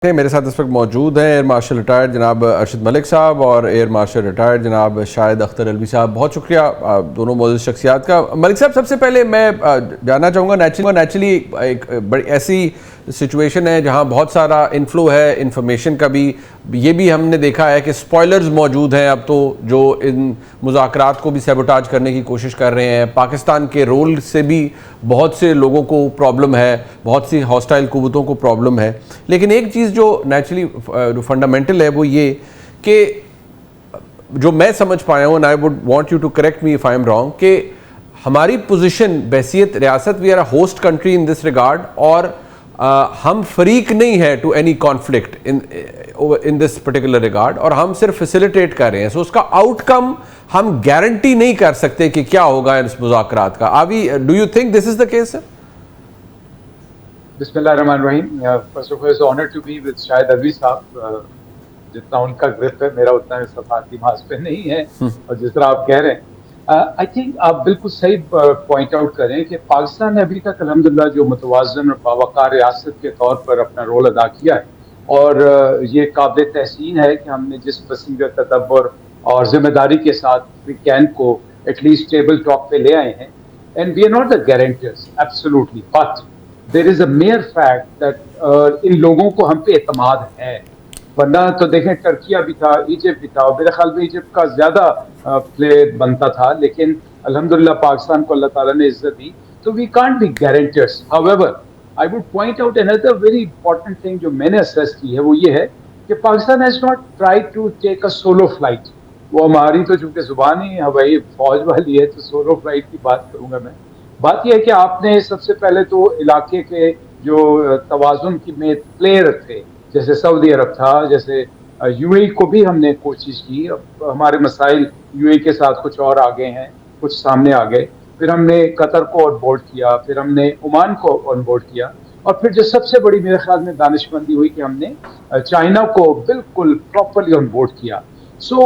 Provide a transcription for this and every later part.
میرے ساتھ اس وقت موجود ہیں ایئر مارشل ریٹائرڈ جناب ارشد ملک صاحب اور ایئر مارشل ریٹائرڈ جناب شاہد اختر علوی صاحب. بہت شکریہ دونوں معزز شخصیات کا. ملک صاحب, سب سے پہلے میں جاننا چاہوں گا, نیچرلی ایک بڑی ایسی سچویشن ہے جہاں بہت سارا انفلو ہے انفارمیشن کا بھی. یہ بھی ہم نے دیکھا ہے کہ سپوائلرز موجود ہیں اب تو, جو ان مذاکرات کو بھی سیبوٹاج کرنے کی کوشش کر رہے ہیں. پاکستان کے رول سے بھی بہت سے لوگوں کو پرابلم ہے, بہت سی ہاسٹائل قوتوں کو پرابلم ہے. لیکن ایک چیز جو نیچرلی جو فنڈامنٹل ہے وہ یہ کہ جو میں سمجھ پایا ہوں, and I would want you to correct me if I am wrong, کہ ہماری پوزیشن بحیثیت ریاست, we are a host country in this regard, اور ہم فریق نہیں ہے to any conflict in this particular regard, اور ہم صرف فیسیلیٹیٹ کر رہے ہیں. سو اس کا آؤٹ کم ہم گارنٹی نہیں کر سکتے کہ کیا ہوگا اس مذاکرات کا. Do you think this is the case? بسم اللہ الرحمن الرحیم. First of all it's honour to be with Shahid Alvi صاحب. جتنا ان کا گرفت ہے میرا اتنا صفاتی محاذ پہ نہیں ہے, اور جس طرح آپ کہہ رہے ہیں آئی تھنک آپ بالکل صحیح پوائنٹ آؤٹ کریں کہ پاکستان نے ابھی تک الحمدللہ جو متوازن اور باوقار ریاست کے طور پر اپنا رول ادا کیا ہے, اور یہ قابل تحسین ہے کہ ہم نے جس وسیع تدبر اور ذمہ داری کے ساتھ ویکینڈ کو ایٹ لیسٹ ٹیبل ٹاک پہ لے آئے ہیں. And we are not the guarantors absolutely, but there is a mere fact that ان لوگوں کو ہم پہ اعتماد ہے. ورنہ تو دیکھیں ٹرکیہ بھی تھا, ایجپٹ بھی تھا, اور میرے خیال میں ایجپٹ کا زیادہ پلے بنتا تھا, لیکن الحمدللہ پاکستان کو اللہ تعالیٰ نے عزت دی. تو we can't be guarantors. However, I would point out another very important thing جو میں نے اسیس کی ہے, وہ یہ ہے کہ Pakistan has not tried to take a solo flight. وہ ہماری تو چونکہ زبان ہی ہوائی فوج والی ہے, تو سولو فلائٹ کی بات کروں گا میں. بات یہ ہے کہ آپ نے سب سے پہلے تو علاقے کے جو توازن کی میں پلیئر تھے, جیسے سعودی عرب تھا, جیسے یو اے کو بھی ہم نے کوشش کی. ہمارے مسائل یو اے کے ساتھ کچھ اور آگے ہیں, کچھ سامنے آ گئے. پھر ہم نے قطر کو آن بورڈ کیا, پھر ہم نے عمان کو آن بورڈ کیا, اور پھر جو سب سے بڑی میرے خیال میں دانش مندی ہوئی کہ ہم نے چائنا کو بالکل پراپرلی آن بورڈ کیا. سو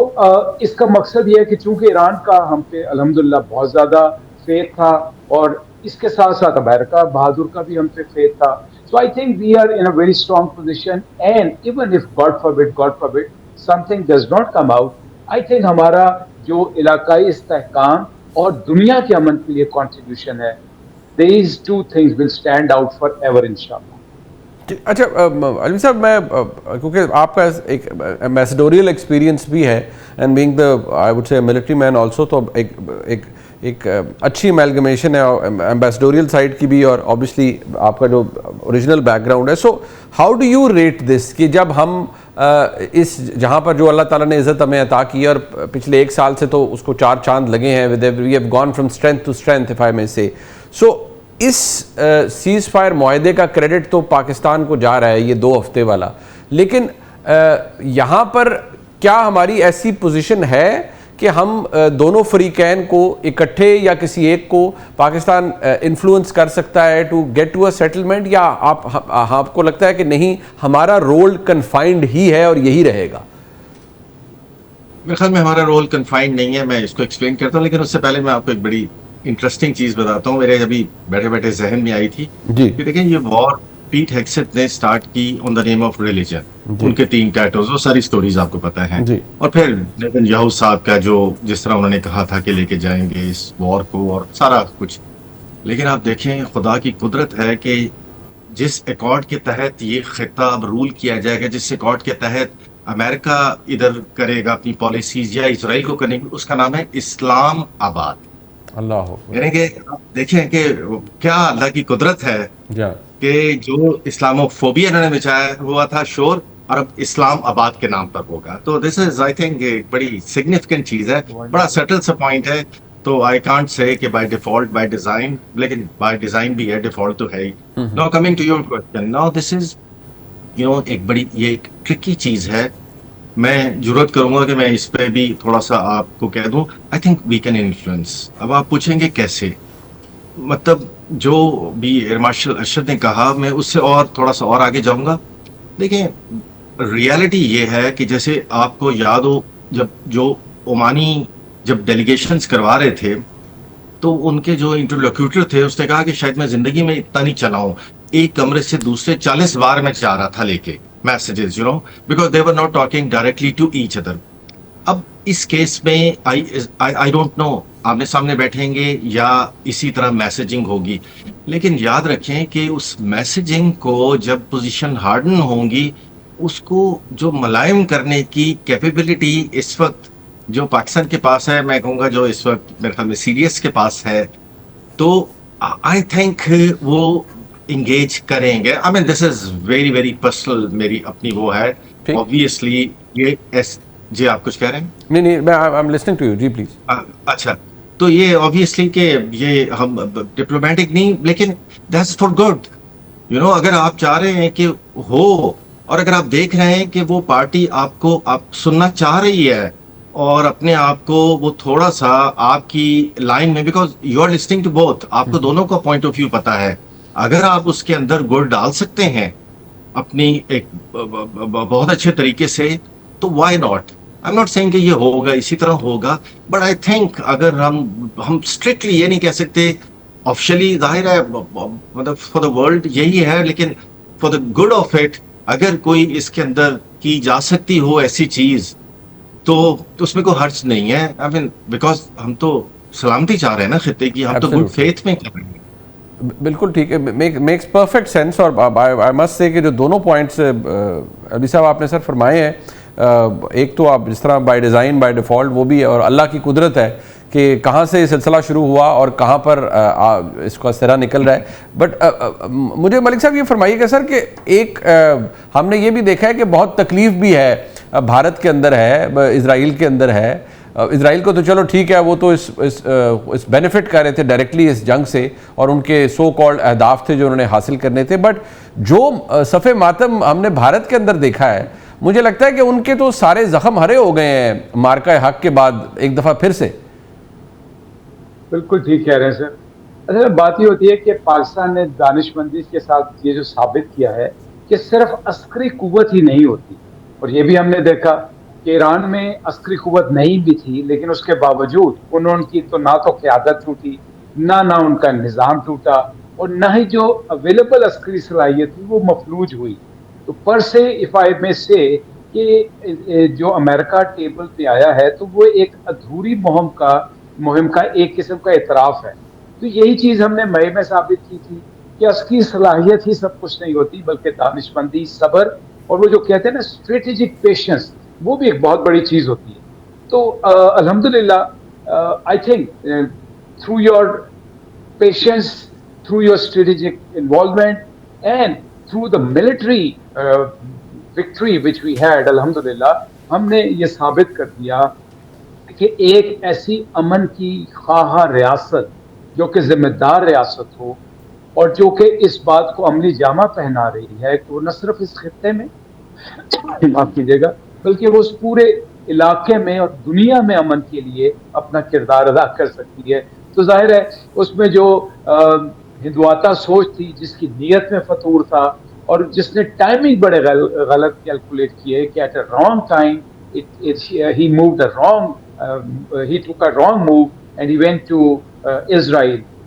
اس کا مقصد یہ ہے کہ چونکہ ایران کا ہم پہ الحمدللہ بہت زیادہ فیتھ تھا, اور اس کے ساتھ ساتھ امریکہ بہادر کا بھی ہم پہ فیتھ تھا. So I think we are in a very strong position, and even if God forbid, something does not come out, I think ہمارا جو علاقائی استحکام اور دنیا کے امن کے لیے contribution ہے, these two things will stand out forever inshallah. اچھا علوی صاحب, میں کیونکہ آپ کا ایک ایمبیسڈوریل ایکسپیرینس بھی ہے, اینڈ بینگ دا آئی وڈ سے ملٹری مین آلسو, تو ایک اچھی امیلگمیشن ہے ایمبیسڈوریل سائڈ کی بھی, اور آبویسلی آپ کا جو اوریجنل بیک گراؤنڈ ہے. So how do you rate this کہ جب ہم اس جہاں پر جو اللہ تعالیٰ نے عزت ہمیں عطا کی ہے, اور پچھلے ایک سال سے تو اس کو 4 چاند لگے ہیں, we have gone from strength to strength if I may say. So us cease fire معاہدے کا کریڈٹ تو پاکستان کو جا رہا ہے, یہ 2 ہفتے والا, لیکن یہاں پر کیا ہماری ایسی پوزیشن ہے کہ ہم دونوں فریقین کو اکٹھے یا کسی ایک کو پاکستان انفلوئنس کر سکتا ہے to get to a settlement, یا آپ کو لگتا ہے کہ نہیں ہمارا رول کنفائنڈ ہی ہے اور یہی رہے گا؟ میرے خیال میں ہمارا رول کنفائنڈ نہیں ہے, میں اس کو ایکسپلین کرتا ہوں, لیکن اس سے پہلے میں آپ کو ایک بڑی انٹرسٹنگ چیز بتاتا ہوں. میرے ابھی بیٹھے بیٹھے ذہن میں آئی تھی کہ دیکھیں یہ وار پیٹ ہیگسیت نے سٹارٹ کی آن دا نیم آف ریلیجن. ان کے 3 ٹیٹوز, وہ ساری سٹوریز آپ کو پتہ ہیں. اور پھر نیتنیاہو صاحب کا جو جس طرح انہوں نے کہا تھا کہ لے کے جائیں گے اس وار کو, اور سارا کچھ. لیکن آپ دیکھیں خدا کی قدرت ہے کہ جس ایکارڈ کے تحت یہ خطہ اب رول کیا جائے گا, جس ایکارڈ کے تحت امریکہ ادھر کرے گا اپنی پالیسیز یا اسرائیل کو کرنے کی, اس کا نام ہے اسلام آباد. اللہ یعنی کہ آپ دیکھیں کہ کیا اللہ کی قدرت ہے کہ جو اسلامو فوبیا انہوں نے مچایا ہوا تھا شور, اور اب اسلام آباد کے نام پر ہوگا. تو دس از آئی تھنک ایک بڑی سگنیفیکنٹ چیز ہے, بڑا سیٹل سا پوائنٹ ہے. تو آئی کانٹ سے کہ بائی ڈیفالٹ بائی ڈیزائن, لیکن بائی ڈیزائن بھی ہے, ڈیفالٹ تو ہے ہی. Now coming to your question, now this is ایک بڑی یہ ایک ٹرکی چیز ہے. میں ضرورت کروں گا کہ میں اس پہ بھی تھوڑا سا آپ کو کہہ دوں. I think we can influence. اب آپ پوچھیں گے کیسے, مطلب جو بھی ایئر مارشل ارشد نے کہا, میں اس سے اور تھوڑا سا اور آگے جاؤں گا. دیکھیں ریالٹی یہ ہے کہ جیسے آپ کو یاد ہو جو عمانی جب ڈیلیگیشنز کروا رہے تھے, تو ان کے جو انٹرلوکیوٹر تھے اس نے کہا کہ شاید میں زندگی میں اتنا نہیں چلا ہوں, ایک کمرے سے دوسرے 40 بار میں جا رہا تھا لے کے. messages, because they were not talking directly to each other. اب اس کیس میں I don't know آمنے سامنے بیٹھیں گے یا اسی طرح میسیجنگ ہوگی، لیکن یاد رکھیں کہ اس میسیجنگ کو جب پوزیشن ہارڈن ہوں گی، اس کو جو ملائم کرنے کی کیپیبلٹی اس وقت جو پاکستان کے پاس ہے، میں کہوں گا جو اس وقت میرے خیال میں CDS کے پاس ہے، تو آئی تھنک وہ انگیج کریں گے. آئی مین دس از ویری ویری پرسنل، میری اپنی وہ ہے. آبویسلی یہ جی آپ کچھ کہہ رہے ہیں؟ نہیں میں I am listening to you, جی پلیز. اچھا، تو یہ آبویسلی کہ یہ ہم ڈپلومیٹک نہیں، لیکن دیٹس فار گڈ. اگر آپ چاہ رہے ہیں کہ ہو، اور اگر آپ دیکھ رہے ہیں کہ وہ پارٹی آپ سننا چاہ رہی ہے اور اپنے آپ کو وہ تھوڑا سا آپ کی لائن میں، because you are listening to both, آپ کو دونوں کا پوائنٹ آف ویو پتا ہے، اگر آپ اس کے اندر گڑ ڈال سکتے ہیں اپنی ایک بہت اچھے طریقے سے، تو why not. I am not seeing کہ یہ ہوگا اسی طرح ہوگا، بٹ آئی تھنک اگر ہم اسٹرکٹلی یہ نہیں کہہ سکتے آفیشلی، ظاہر ہے مطلب فار دا ورلڈ یہی ہے، لیکن for the good of it اگر کوئی اس کے اندر کی جا سکتی ہو ایسی چیز، تو اس میں کوئی حرج نہیں ہے. آئی مین بیکاز ہم تو سلامتی چاہ رہے ہیں نا خطے کی، ہم تو گڈ فیتھ میں کر رہے ہیں. بالکل ٹھیک ہے، میکس پرفیکٹ سینس. اور آئی مسٹ سے کہ جو دونوں پوائنٹس علی صاحب آپ نے سر فرمائے ہیں، ایک تو آپ جس طرح بائی ڈیزائن بائی ڈیفالٹ وہ بھی ہے، اور اللہ کی قدرت ہے کہ کہاں سے یہ سلسلہ شروع ہوا اور کہاں پر اس کا سرا نکل رہا ہے. بٹ مجھے ملک صاحب یہ فرمائیے گا سر کہ ایک ہم نے یہ بھی دیکھا ہے کہ بہت تکلیف بھی ہے بھارت کے اندر ہے، اسرائیل کے اندر ہے. اسرائیل کو تو چلو ٹھیک ہے، وہ تو اس بینیفٹ کر رہے تھے ڈائریکٹلی اس جنگ سے، اور ان کے سو کالڈ اہداف تھے جو انہوں نے حاصل کرنے تھے. بٹ جو صف ماتم ہم نے بھارت کے اندر دیکھا ہے، مجھے لگتا ہے کہ ان کے تو سارے زخم ہرے ہو گئے ہیں مارکہ حق کے بعد ایک دفعہ پھر سے. بالکل ٹھیک کہہ رہے ہیں سر. اصل بات یہ ہوتی ہے کہ پاکستان نے دانش مندی کے ساتھ یہ جو ثابت کیا ہے کہ صرف عسکری قوت ہی نہیں ہوتی، اور یہ بھی ہم نے دیکھا کہ ایران میں عسکری قوت نہیں بھی تھی، لیکن اس کے باوجود انہوں کی تو نہ تو قیادت ٹوٹی، نہ ان کا نظام ٹوٹا، اور نہ ہی جو اویلیبل عسکری صلاحیت تھی وہ مفلوج ہوئی. تو پر سے افائد میں سے کہ جو امریکہ ٹیبل پہ آیا ہے تو وہ ایک ادھوری مہم کا ایک قسم کا اعتراف ہے. تو یہی چیز ہم نے مئی میں ثابت کی تھی کہ عسکری صلاحیت ہی سب کچھ نہیں ہوتی، بلکہ دانشمندی، صبر، اور وہ جو کہتے ہیں نا اسٹریٹجک پیشنس، وہ بھی ایک بہت بڑی چیز ہوتی ہے. تو الحمدللہ I think through your patience, through your strategic involvement and through the military victory which we had, الحمدللہ ہم نے یہ ثابت کر دیا کہ ایک ایسی امن کی خواہاں ریاست جو کہ ذمہ دار ریاست ہو، اور جو کہ اس بات کو عملی جامہ پہنا رہی ہے کہ وہ نہ صرف اس خطے میں معاف کیجیے گا، بلکہ وہ اس پورے علاقے میں اور دنیا میں امن کے لیے اپنا کردار ادا کر سکتی ہے. تو ظاہر ہے اس میں جو ہندواتا سوچ تھی، جس کی نیت میں فطور تھا، اور جس نے ٹائمنگ بڑے غلط کیلکولیٹ کیے کہ at a wrong time he moved a wrong he took a wrong move and he went to Israel.